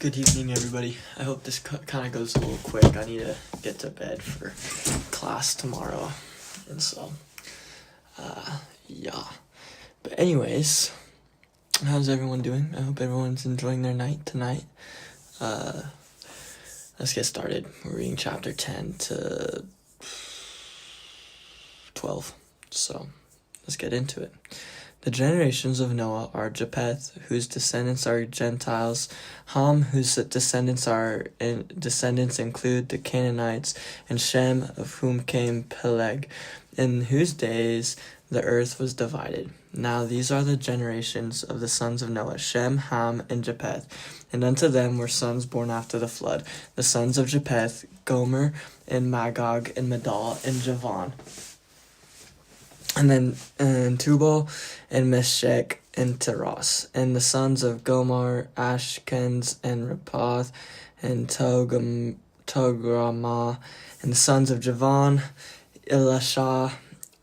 Good evening, everybody. I hope this kind of goes a little quick. I need to get to bed for class tomorrow. And so, yeah. But anyways, how's everyone doing? I hope everyone's enjoying their night tonight. Let's get started. We're reading chapter 10 to 12. So, let's get into it. The generations of Noah are Japheth, whose descendants are Gentiles, Ham, whose descendants include the Canaanites, and Shem, of whom came Peleg, in whose days the earth was divided. Now these are the generations of the sons of Noah, Shem, Ham, and Japheth. And unto them were sons born after the flood, the sons of Japheth, Gomer, and Magog, and Madal, and Javan. And then Tubal, and Meshech, and Tiras. And the sons of Gomer, Ashkenaz, and Rapath, and Togarmah. And the sons of Javan, Elisha,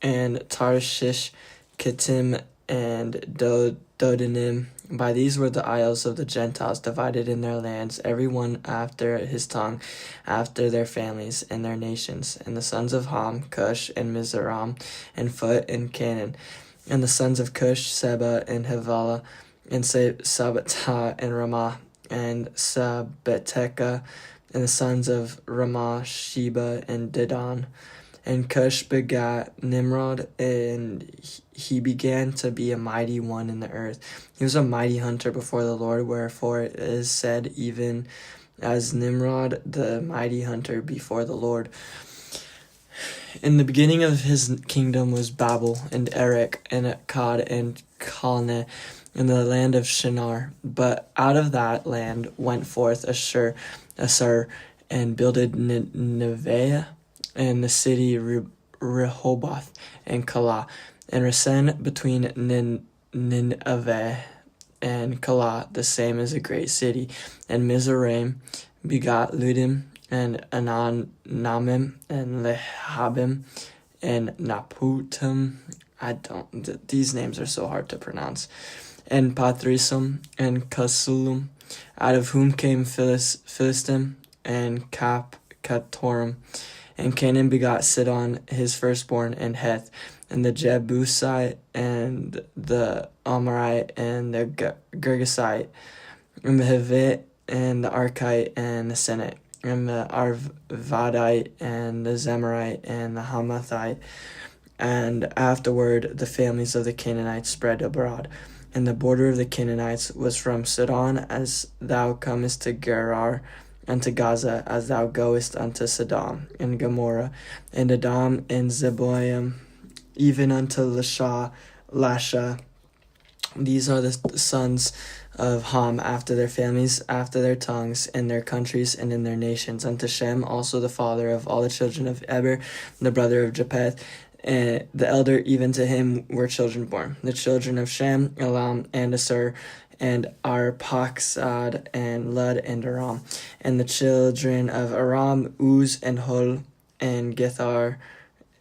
and Tarshish, Kittim, and Dodanim. By these were the isles of the Gentiles divided in their lands, every one after his tongue, after their families and their nations. And the sons of Ham, Cush, and Mizraim, and Phut, and Canaan. And the sons of Cush, Seba, and Havilah, and Sabbathah, and Ramah, and Sabbateca. And the sons of Ramah, Sheba, and Dedan. And Cush begat Nimrod, and he began to be a mighty one in the earth. He was a mighty hunter before the Lord, wherefore it is said, even as Nimrod, the mighty hunter before the Lord. In the beginning of his kingdom was Babel, and Erech, and Akkad, and Calneh, in the land of Shinar. But out of that land went forth Assur, and builded Nineveh, and the city Rehoboth, and Calah, and Resen between Nineveh and Calah, the same as a great city. And Mizraim begot Ludim, and Anamim, and Lehabim, and Naputim. These names are so hard to pronounce. And Pathrisum, and Casullum, out of whom came Philistim, and Katorim. And Canaan begot Sidon, his firstborn, and Heth, and the Jebusite, and the Amorite, and the Girgasite, and the Hivite, and the Archite, and the Senate, and the Arvadite, and the Zemarite, and the Hamathite. And afterward the families of the Canaanites spread abroad. And the border of the Canaanites was from Sidon, as thou comest to Gerar, unto Gaza, as thou goest unto Sodom, and Gomorrah, and Edom, and Zeboim, even unto Lasha. These are the sons of Ham after their families, after their tongues, in their countries, and in their nations. Unto Shem also the father of all the children of Eber, the brother of Japheth, and the elder, even to him were children born. The children of Shem, Elam, and Assur, and Arpachshad, and Lud, and Aram. And the children of Aram, Uz, and Hul, and Gethar,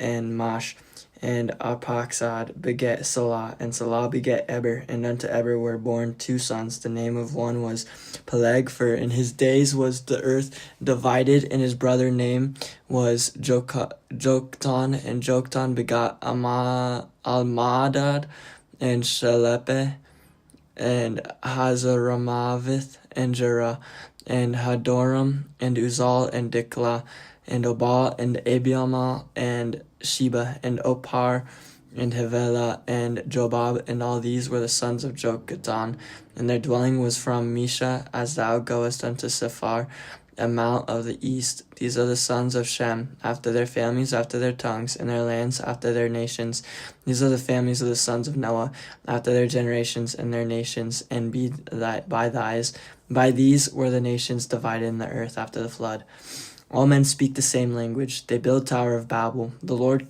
and Mash. And Arpachshad begat Salah, and Salah begat Eber. And unto Eber were born two sons. The name of one was Peleg, for in his days was the earth divided, and his brother name was Joktan. And Joktan begot Almadad, and Shalepe, and Hazaramavith, and Jerah, and Hadoram, and Uzal, and Diklah, and Obal, and Abiamal, and Sheba, and Opar, and Havilah, and Jobab. And all these were the sons of Joktan. And their dwelling was from Misha, as thou goest unto Sephar, a mount of the east. These are the sons of Shem, after their families, after their tongues, and their lands, after their nations. These are the families of the sons of Noah, after their generations, and their nations, and by these were the nations divided in the earth after the flood. All men speak the same language. They build Tower of Babel. The Lord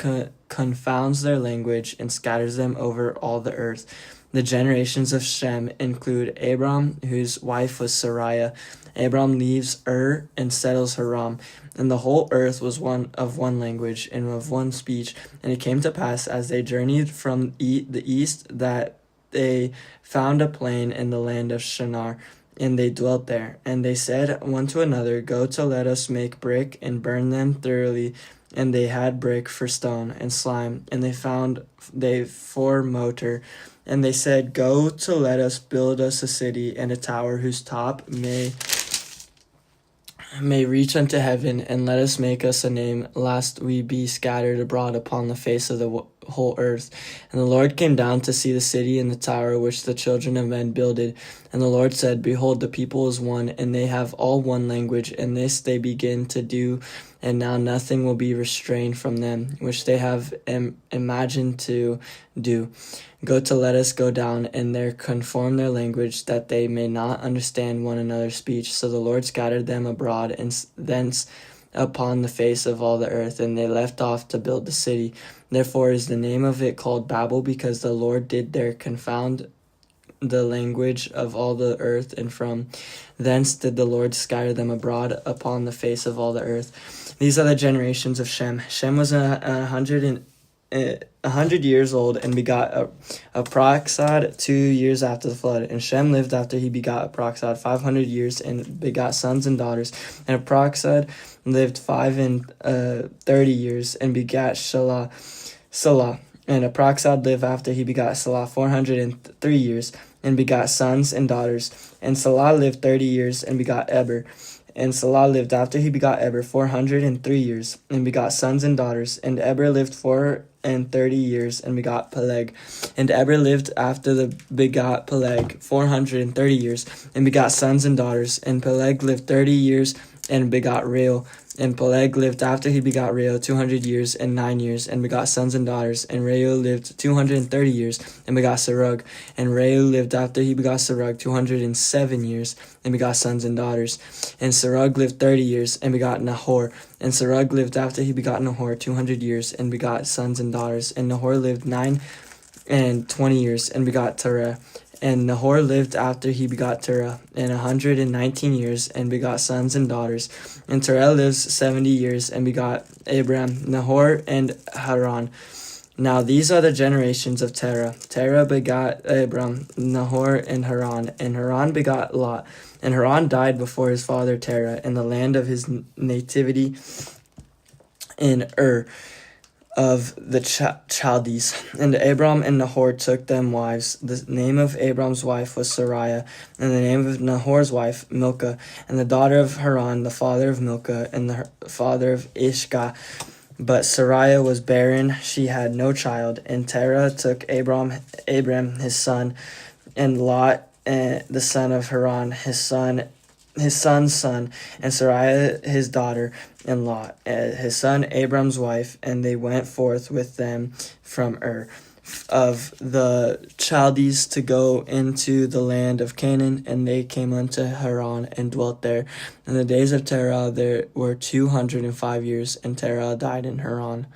confounds their language and scatters them over all the earth. The generations of Shem include Abram, whose wife was Sarai. Abram leaves Ur and settles Haran. And the whole earth was one language and of one speech. And it came to pass, as they journeyed from the east, that they found a plain in the land of Shinar. and they dwelt there. And they said one to another, Go to let us make brick and burn them thoroughly. And they had brick for stone and slime, and they for mortar. And they said, Go to let us build us a city and a tower whose top may reach unto heaven, and let us make us a name, lest we be scattered abroad upon the face of the whole earth. And the Lord came down to see the city and the tower which the children of men builded. And the Lord said, Behold, the people is one, and they have all one language, and this they begin to do, and now nothing will be restrained from them, which they have imagined to do. Go to let us go down, and there conform their language, that they may not understand one another's speech. So the Lord scattered them abroad, and thence upon the face of all the earth, and they left off to build the city. Therefore is the name of it called Babel, because the Lord did there confound the language of all the earth, and from thence did the Lord scatter them abroad upon the face of all the earth. These are the generations of Shem. Shem was 100 years old and begot Arphaxad 2 years after the flood. And Shem lived after he begot Arphaxad 500 years and begot sons and daughters. And Arphaxad lived 530 years and begat Salah. And Arphaxad lived after he begot Salah 403 years and begot sons and daughters. And Salah lived 30 years and begot Eber. And Salah lived after he begot Eber 403 years and begot sons and daughters. And Eber lived 430 years and begot Peleg. And Eber lived after the begot Peleg 430 years and begot sons and daughters. And Peleg lived 30 years and begot Reuel. And Peleg lived after he begot Reuel 200 years and 9 years, and begot sons and daughters. And Reuel lived 230 years, and begot Serug. And Reuel lived after he begot Serug 207 years, and begot sons and daughters. And Serug lived 30 years, and begot Nahor. And Serug lived after he begot Nahor 200 years, and begot sons and daughters. And Nahor lived 9 and 20 years, and begot Terah. And Nahor lived after he begot Terah 119 years, and begot sons and daughters. And Terah lives 70 years, and begot Abram, Nahor, and Haran. Now these are the generations of Terah. Terah begot Abram, Nahor, and Haran. And Haran begot Lot. And Haran died before his father Terah in the land of his nativity in Ur of the Chaldees. And Abram and Nahor took them wives. The name of Abram's wife was Sarai, and the name of Nahor's wife Milcah, and the daughter of Haran, the father of Milcah, and the father of Ishka. But Sarai was barren, she had no child. And Terah took Abram his son, and Lot the son of Haran his son's son, and Sarai his daughter, and Lot his son Abram's wife, and they went forth with them from Ur of the Chaldees to go into the land of Canaan, and they came unto Haran and dwelt there. In the days of Terah there were 205 years, and Terah died in Haran.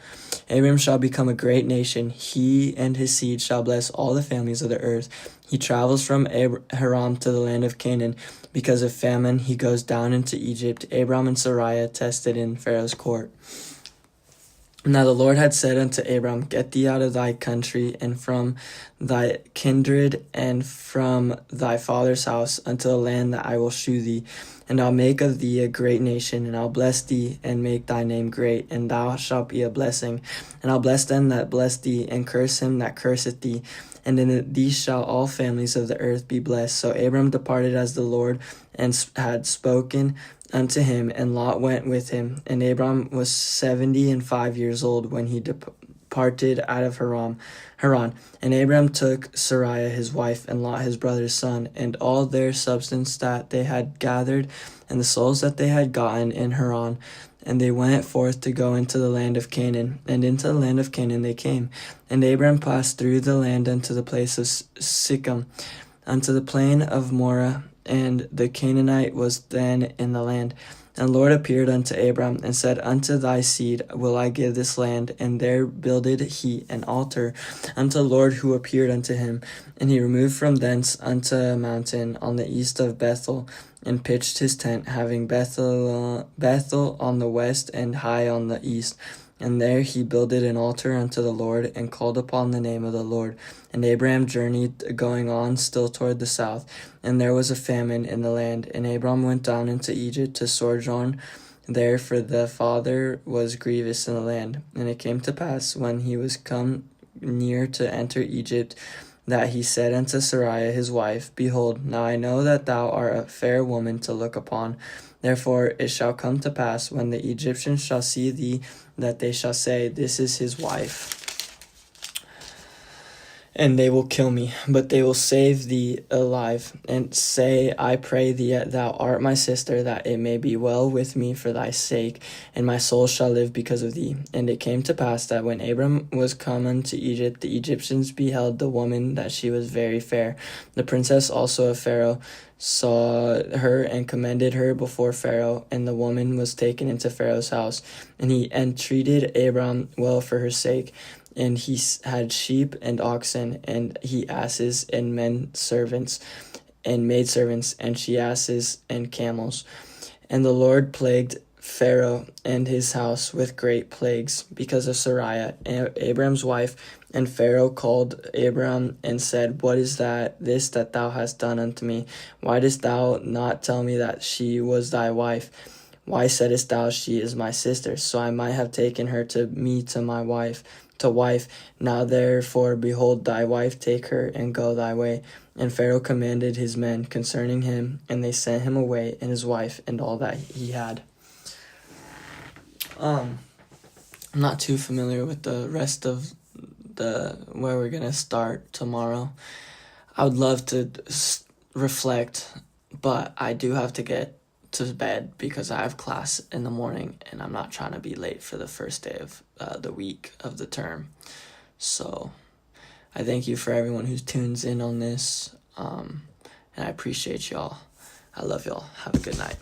Abram shall become a great nation, he and his seed shall bless all the families of the earth. He travels from Haran to the land of Canaan. Because of famine, he goes down into Egypt. Abram and Sarai tested in Pharaoh's court. Now the Lord had said unto Abram, Get thee out of thy country, and from thy kindred, and from thy father's house, unto the land that I will shew thee. And I'll make of thee a great nation, and I'll bless thee, and make thy name great, and thou shalt be a blessing. And I'll bless them that bless thee, and curse him that curseth thee. And in these shall all families of the earth be blessed. So Abram departed as the Lord had spoken unto him, and Lot went with him. And Abram was 75 years old when he departed out of Haran. And Abram took Sarai his wife, and Lot his brother's son, and all their substance that they had gathered, and the souls that they had gotten in Haran. And they went forth to go into the land of Canaan. And into the land of Canaan they came. And Abram passed through the land unto the place of Sichem, unto the plain of Moreh, and the Canaanite was then in the land. And the Lord appeared unto Abram, and said, Unto thy seed will I give this land. And there builded he an altar unto the Lord who appeared unto him. And he removed from thence unto a mountain on the east of Bethel, and pitched his tent, having Bethel on the west, and Hai on the east. And there he builded an altar unto the Lord, and called upon the name of the Lord. And Abraham journeyed, going on still toward the south, and there was a famine in the land. And Abram went down into Egypt to sojourn there, for the father was grievous in the land. And it came to pass, when he was come near to enter Egypt, that he said unto Sarai his wife, Behold, now I know that thou art a fair woman to look upon. Therefore it shall come to pass, when the Egyptians shall see thee, that they shall say, This is his wife. And they will kill me, but they will save thee alive, and say, I pray thee, thou art my sister, that it may be well with me for thy sake, and my soul shall live because of thee. And it came to pass that when Abram was come unto Egypt, the Egyptians beheld the woman, that she was very fair. The princess also of Pharaoh saw her, and commended her before Pharaoh, and the woman was taken into Pharaoh's house. And he entreated Abram well for her sake. And he had sheep and oxen, and he asses and men servants and maidservants, and she asses and camels. And the Lord plagued Pharaoh and his house with great plagues because of Sarai, Abram's wife. And Pharaoh called Abram and said, What is this that thou hast done unto me? Why didst thou not tell me that she was thy wife? Why saidst thou, She is my sister? So I might have taken her to me to my wife. Now therefore, behold, thy wife, take her and go thy way. And Pharaoh commanded his men concerning him, and they sent him away, and his wife, and all that he had. I'm not too familiar with the rest of where we're gonna start tomorrow. I would love to reflect, but I do have to get to bed because I have class in the morning, and I'm not trying to be late for the first day of the week of the term. So I thank you for everyone who tunes in on this, and I appreciate y'all. I love y'all. Have a good night.